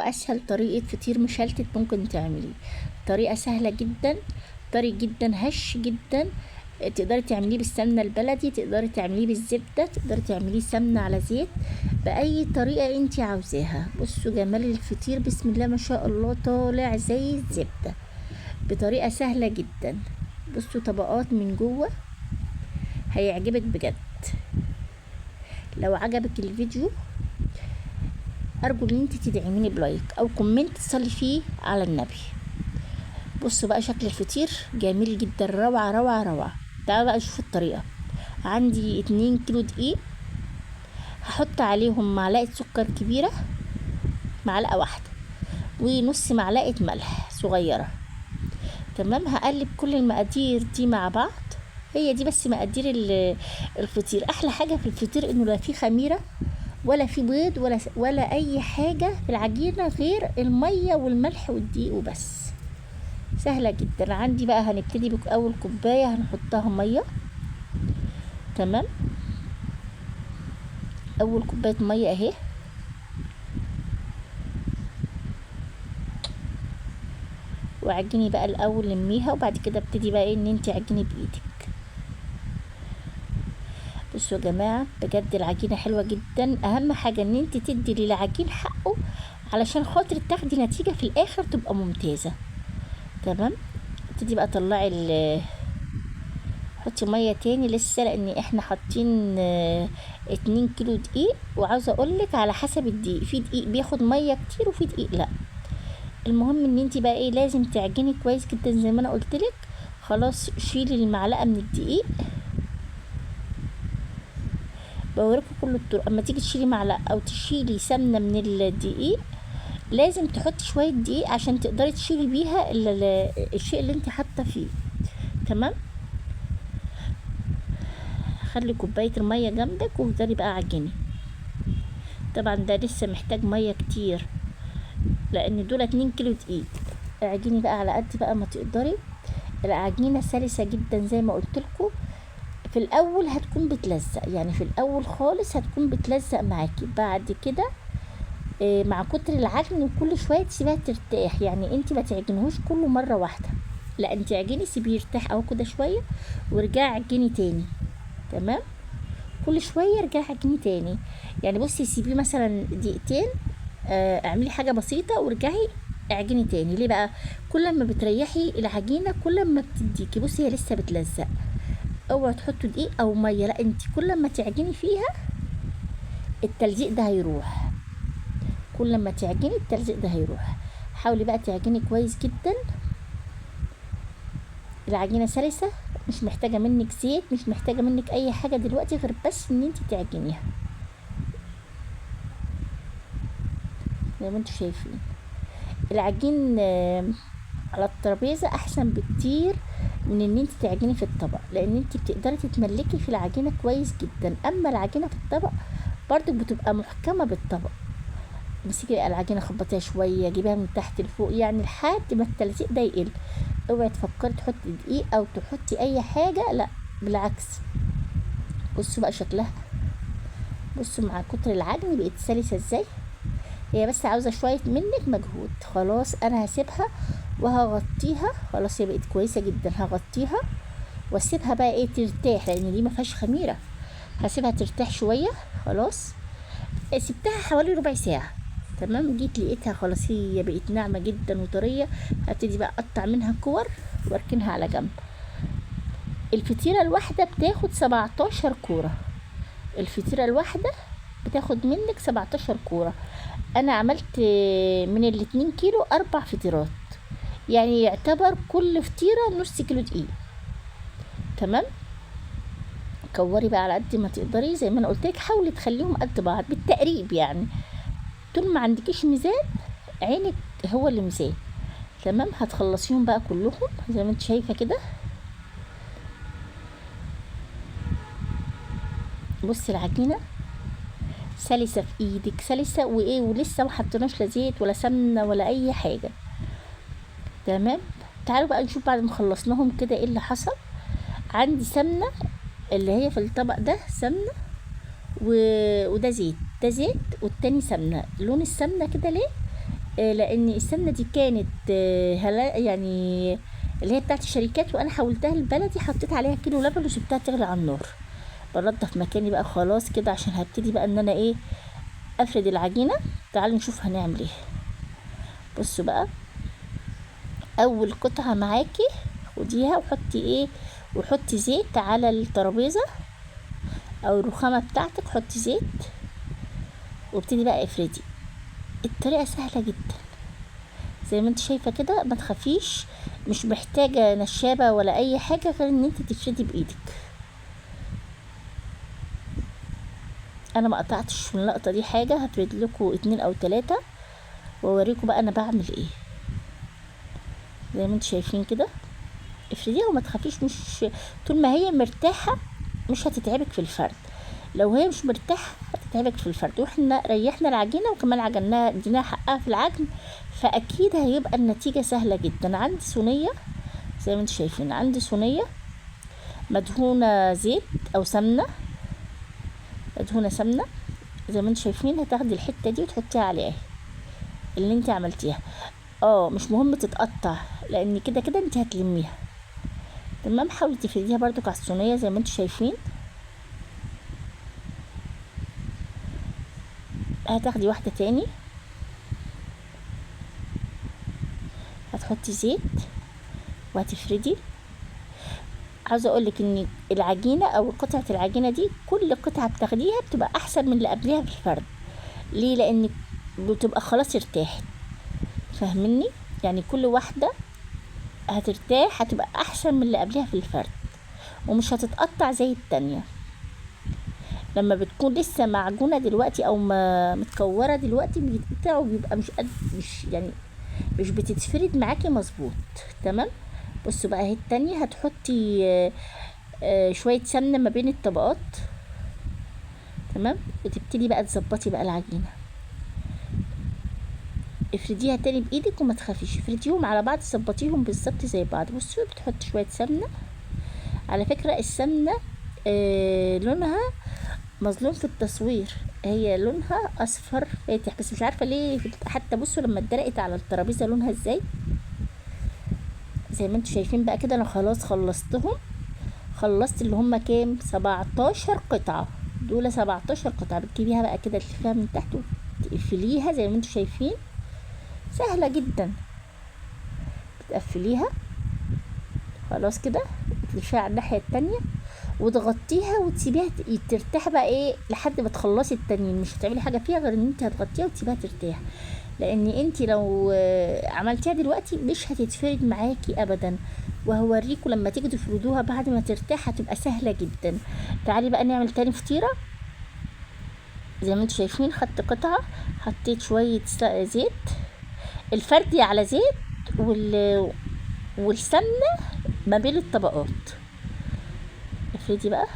واسهل طريقة فطير مشلتت ممكن تعمليه. طريقة سهلة جدا، طري جدا، هش جدا. تقدري تعمليه بالسمنة البلدي، تقدري تعمليه بالزبدة، تقدري تعمليه سمنة على زيت، بأي طريقة انتي عاوزاها. بصوا جمال الفطير، بسم الله ما شاء الله، طالع زي الزبدة بطريقة سهلة جدا. بصوا طبقات من جوه، هيعجبك بجد. لو عجبك الفيديو ارجو ان انت تدعميني بلايك او كومنت تصلي فيه على النبي. بصوا بقى شكل الفطير جميل جدا، روعة روعة روعة. تعالوا بقى نشوف الطريقة. عندي 2 كيلو دقيق، هحط عليهم معلقة سكر كبيرة، معلقة واحدة، ونص معلقة ملح صغيرة. تمام، هقلب كل المقادير دي مع بعض. هي دي بس مقادير الفطير. احلى حاجة في الفطير انه لا فيه خميرة ولا في بيض ولا اي حاجة في العجينة غير المية والملح والدقيق وبس. سهلة جدا. عندي بقى هنبتدي بأول كوباية هنحطها مية. تمام، اول كوباية مية اهي. وعجني بقى الاول، لميها، وبعد كده ابتدي بقى ان انت عجني بايدك. بصوا يا جماعة بجد العجينة حلوة جدا. اهم حاجة ان انت تدي للعجين حقه علشان خاطر تاخدي نتيجة في الاخر تبقى ممتازة. تمام، ابتدي بقى طلعي حطي مية تاني لسه، لان احنا حاطين 2 كيلو دقيق. وعاوزة اقولك على حسب الدقيق، في دقيق بياخد مية كتير وفي دقيق لا. المهم ان انت بقى ايه، لازم تعجني كويس جدا زي ما انا قلتلك. خلاص شيلي المعلقة من الدقيق. بوريكم كل الطرق. اما تيجي تشيلي معلقة او تشيلي سمنة من الدقيق، لازم تحطي شوية دقيق عشان تقدري تشيلي بيها الشيء اللي انت حاطه فيه. تمام، خلي كوباية المية جنبك وافضلي بقى عجني. طبعا ده لسه محتاج مية كتير لان دول 2 كيلو دقيق. اعجني بقى على قد بقى ما تقدري. العجينة سلسة جدا زي ما قلتلكم. في الاول هتكون بتلزق، يعني في الاول خالص هتكون بتلزق معاكي. بعد كده مع كتر العجن وكل شويه تسيبها ترتاح. يعني انت ما تعجنهوش كله مره واحده، لا انت عجني سيبيه يرتاح اهو كده شويه وارجعي عجني تاني. تمام، كل شويه ارجعي عجني تاني. يعني بصي سيبيه مثلا دقيقتين، اعملي حاجه بسيطه وارجعي اعجني تاني. ليه بقى؟ كل ما بتريحي العجينه كل ما بتديكي. بصي هي لسه بتلزق. اوعوا تحطوا دقيق او ميه، لا انت كل ما تعجني فيها التلزيق ده هيروح. كل ما تعجني التلزيق ده هيروح. حاولي بقى تعجني كويس جدا. العجينه سلسه، مش محتاجه منك زيت، مش محتاجه منك اي حاجه دلوقتي غير بس ان انت تعجنيها زي ما انتوا شايفين. العجين على الترابيزه احسن بكتير من ان انت تعجني في الطبق، لان انت بتقدري تتملكي في العجينه كويس جدا. اما العجينه في الطبق برضك بتبقى محكمه بالطبق. مسكي بقى العجينه خبطيها شويه، جيبيها من تحت لفوق، يعني لحد ما التلزيق ده يقل. اوعي تفكري تحطي دقيق او تحطي اي حاجه، لا بالعكس. بصوا بقى شكلها، بصوا مع كتر العجن بقت سلسه ازاي. هي بس عاوزه شويه منك مجهود. خلاص انا هسيبها وهغطيها. خلاص هي بقت كويسه جدا. هغطيها واسيبها بقى ايه ترتاح، لان دي ما فيهاش خميره. هسيبها ترتاح شويه. خلاص سبتها حوالي ربع ساعه. تمام، جيت لقيتها خلاص هي بقت ناعمه جدا وطريه. هبتدي بقى اقطع منها كور واركنها على جنب. الفطيره الواحده بتاخد 17 كوره. الفطيره الواحده بتاخد منك 17 كوره. انا عملت من ال2 كيلو 4 فطيرات، يعني يعتبر كل فطيره نص كيلو دقيق. تمام، كوري بقى على قد ما تقدري زي ما انا قلت لك. حاولي تخليهم قد بعض بالتقريب، يعني طول ما عندكيش ميزان عينك هو اللي ميزان. تمام، هتخلصيهم بقى كلهم زي ما انت شايفه كده. بصي العجينه سلسه في ايدك، سلسه وايه، ولسه ما حطيناش لا زيت ولا سمنه ولا اي حاجه. تمام، تعالوا بقى نشوف بعد ما خلصناهم كده ايه اللي حصل. عندي سمنه اللي هي في الطبق ده سمنه وده زيت. ده زيت والتاني سمنه. لون السمنه كده ليه؟ لان السمنه دي كانت يعني اللي هي بتاعت الشركات، وانا حولتها البلدي، حطيت عليها كيلو لبن وسبتها تغلي على النار. بنضف مكاني بقى خلاص كده، عشان هبتدي بقى ان انا ايه افرد العجينه. تعالوا نشوف هنعمل ايه. بصوا بقى، اول قطعه معاكي خديها وحطي ايه، وحطي زيت على الترابيزه او الرخامه بتاعتك، حطي زيت وابتدي بقى افردي. الطريقه سهله جدا زي ما انت شايفه كده، ما تخافيش، مش محتاجه نشابه ولا اي حاجه غير ان انت تفردي بايدك. انا ما قطعتش في اللقطه دي حاجه، هفرد لكم 2 أو 3 واوريكم بقى انا بعمل ايه. زي ما انتم شايفين كده افرديها وما تخافيش، مش طول ما هي مرتاحه مش هتتعبك في الفرد. لو هي مش مرتاحه هتتعبك في الفرد، واحنا ريحنا العجينه وكمان عجناها اديناها حقها في العجن، فاكيد هيبقى النتيجه سهله جدا. عندي صينيه زي ما انتم شايفين، عندي صينيه مدهونه زيت او سمنه، مدهونه سمنه زي ما انتم شايفين. هتاخدي الحته دي وتحطيها عليها اللي انت عملتيها. مش مهم تتقطع لان كده كده انت هتلميها. تمام، حاولي تفرديها برضو على الصينيه زي ما انتم شايفين. هتاخدي واحده تاني، هتحطي زيت وهتفردي. عاوزه اقولك ان العجينه او قطعه العجينه دي كل قطعه بتاخديها بتبقى احسن من اللي قبلها في الفرد. ليه؟ لان بتبقى خلاص ارتاحت، فاهمني؟ يعني كل واحده هترتاح هتبقى احسن من اللي قبلها في الفرد، ومش هتتقطع زي التانية. لما بتكون لسه معجونه دلوقتي او ما متكوره دلوقتي بيتقطع وبيبقى مش يعني مش بتتفرد معاكي مظبوط. تمام. بصوا بقى اهي التانية، هتحطي شويه سمنه ما بين الطبقات. تمام، وتبتدي بقى تظبطي بقى العجينه. افرديها تاني بايدك وما تخافيش، افرديهم على بعض، ظبطيهم بالظبط زي بعض. بصوا بتحطي شويه سمنه. على فكره السمنه لونها مظلوم في التصوير، هي لونها اصفر فاتح، بس مش عارفه ليه. حتى بصوا لما اتدلقت على الترابيزه لونها ازاي. زي ما انتم شايفين بقى كده، انا خلاص خلصتهم. خلصت اللي هم كام 17 قطعه، دول 17 قطعه. بتجيبيها بقى كده تلفيها من تحت وتقفليها زي ما انتم شايفين، سهله جدا. بتقفليها خلاص كده، تلفيها على الناحيه التانية وتغطيها وتسيبيها ترتاح بقى ايه لحد ما تخلصي التانيين. مش هتعملي حاجه فيها غير ان انت هتغطيها وتسيبيها ترتاح، لان انت لو عملتيها دلوقتي مش هتتفرد معاكي ابدا. وهوريكم لما تيجي تفردوها بعد ما ترتاح هتبقى سهله جدا. تعالي بقى نعمل تاني فطيره. زي ما انتم شايفين خدت قطعه، حطيت شويه زيت، الفردي على زيت والسمنه ما بين الطبقات. افردي بقى،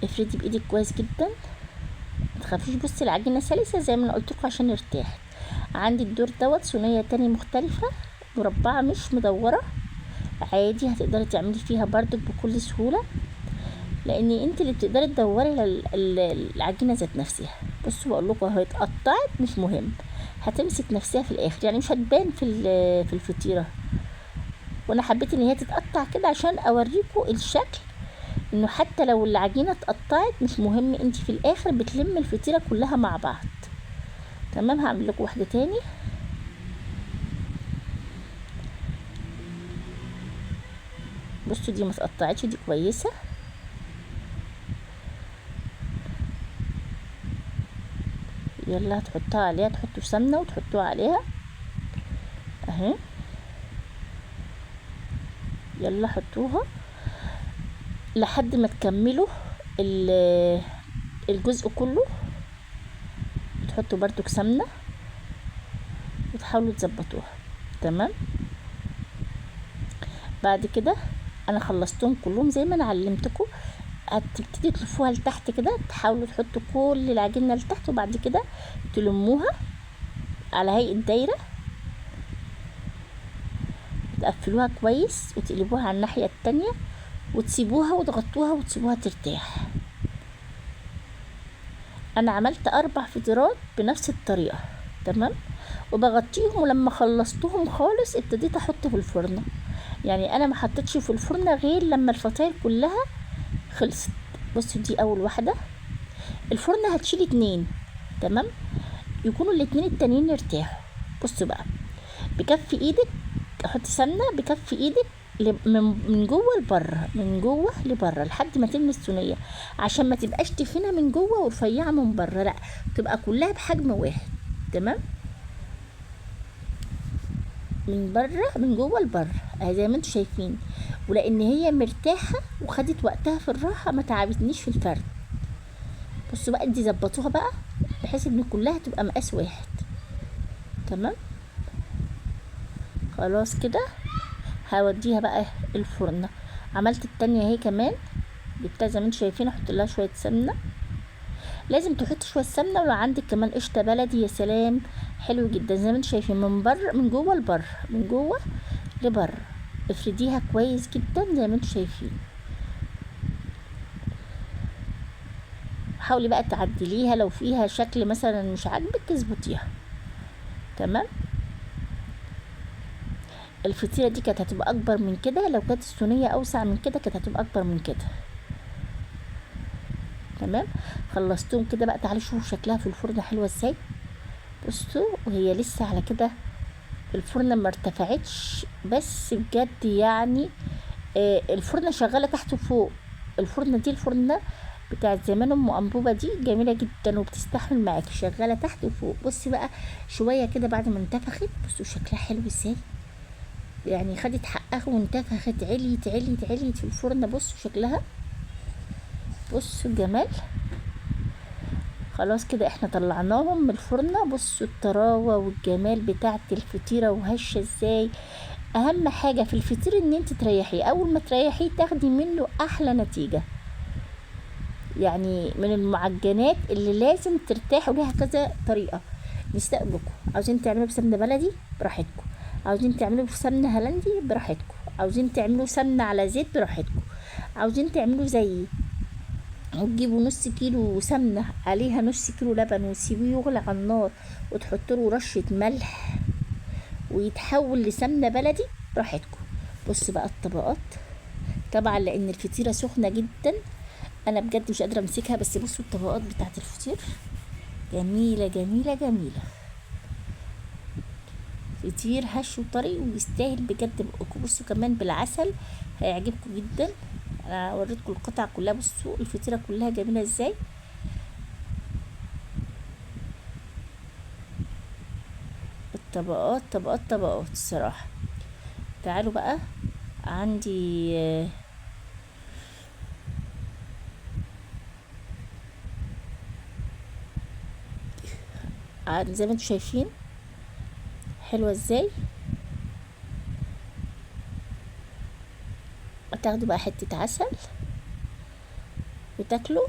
افردي بايدك كويس جدا، متخافيش. بصي العجينه سلسه زي ما انا قلتلكوا عشان ارتاح. عندي الدور دوت صينيه تاني مختلفه، مربعه مش مدوره، عادي هتقدري تعملي فيها برضك بكل سهوله، لان انت اللي بتقدري تدوري العجينه ذات نفسها. بصوا بقول لكم اهي اتقطعت، مش مهم، هتمسك نفسها في الاخر، يعني مش هتبان في الفطيره. وانا حبيت ان هي تتقطع كده عشان اوريكم الشكل، انه حتى لو العجينه اتقطعت مش مهم، انت في الاخر بتلم الفطيره كلها مع بعض. تمام، هعمل لكم واحده تاني. بصوا دي ما اتقطعتش، دي كويسه. يلا هتحطها عليها، تحطوا سمنه وتحطوها عليها اهي. يلا حطوها لحد ما تكملوا الجزء كله. تحطوا برضو سمنه وتحاولوا تظبطوها. تمام، بعد كده انا خلصتهم كلهم زي ما انا علمتكم. هتبتدي تلفوها لتحت كده، تحاولوا تحطوا كل العجينه لتحت، وبعد كده تلموها على هيئه دايره، تقفلوها كويس وتقلبوها على الناحيه التانية وتسيبوها وتغطوها وتسيبوها ترتاح. انا عملت 4 فطيرات بنفس الطريقه. تمام. وبغطيهم، ولما خلصتهم خالص ابتديت احط في الفرن. يعني انا ما حطيتش في الفرن غير لما الفطاير كلها خلصت. بصوا دي اول واحده. الفرن هتشيل 2. تمام. يكونوا الاتنين التانيين ارتاحوا. بصوا بقى، بكف ايدك احط سمنه، بكف ايدك من جوه لبره، من جوه لبره لحد ما تلمس الصينيه، عشان ما تبقاش تخينه من جوه ورفيعه من بره، لا تبقى كلها بحجم واحد. تمام. من بره من جوه لبره اهي زي ما انتم شايفين. ولان هي مرتاحه وخدت وقتها في الراحه ما تعبتنيش في الفرد. بصوا بقى دي ظبطوها بقى بحيث ان كلها تبقى مقاس واحد. تمام. خلاص كده هوديها بقى الفرن. عملت التانية اهي كمان، جبتها زي ما انتم شايفين، احط لها شويه سمنه. لازم تحط شويه سمنه، ولو عندك كمان قشطه بلدي يا سلام، حلو جدا. زي ما انتم شايفين من بره من جوه لبره، من جوه لبره. افرديها كويس جدا زي ما انتم شايفين. حاولي بقى تعدليها، لو فيها شكل مثلا مش عاجبك اظبطيها. تمام. الفطيره دي كانت هتبقى اكبر من كده، لو كانت الصينيه اوسع من كده كانت هتبقى اكبر من كده. تمام. خلصتهم كده بقى، تعالوا شوفوا شكلها في الفرن حلوه ازاي. بصوا وهي لسه على كده، الفرن ما ارتفعتش، بس بجد يعني الفرنه شغاله تحت وفوق. الفرنه دي الفرنه بتاعت زمان ام انبوبه دي جميله جدا وبتستحمل معاكي، شغاله تحت وفوق. بصي بقى شويه كده بعد ما انتفخت، بصوا شكلها حلو ازاي، يعني خدت حقها وانتفخت، عليت عليت عليت في الفرن. بصوا شكلها، بصوا الجمال. خلاص كده احنا طلعناهم من الفرن. بصوا الطراوه والجمال بتاعت الفطيره وهشه ازاي. اهم حاجه في الفطير ان انت تريحيه، اول ما تريحيه تاخدي منه احلى نتيجه. يعني من المعجنات اللي لازم ترتاح، وليها كذا طريقه. نستقبلكم عاوزين تعملوا بسمنه بلدي براحتكم، عاوزين تعملوا بسمنه هولندي براحتكم، عاوزين تعملوا سمنه على زيت براحتكم، عاوزين تعملوا زيي وتجيبوا نص كيلو سمنه عليها نص كيلو لبن وتسيبيه يغلي على النار وتحطوا له رشه ملح ويتحول لسمنه بلدي براحتكم. بص بقى الطبقات، طبعا لان الفطيره سخنه جدا انا بجد مش قادره امسكها، بس بصوا الطبقات بتاعت الفطير جميله جميله جميله. فطير هش وطري ويستاهل بجد بقكم. بصوا كمان بالعسل هيعجبكم جدا. انا وريتكم القطع كلها، بصوا الفطيره كلها جميله ازاي. الطبقات طبقات طبقات الصراحه. تعالوا بقى عندي زي ما انتم شايفين حلوه ازاي. تاخدوا بقى حته عسل وتاكلوا.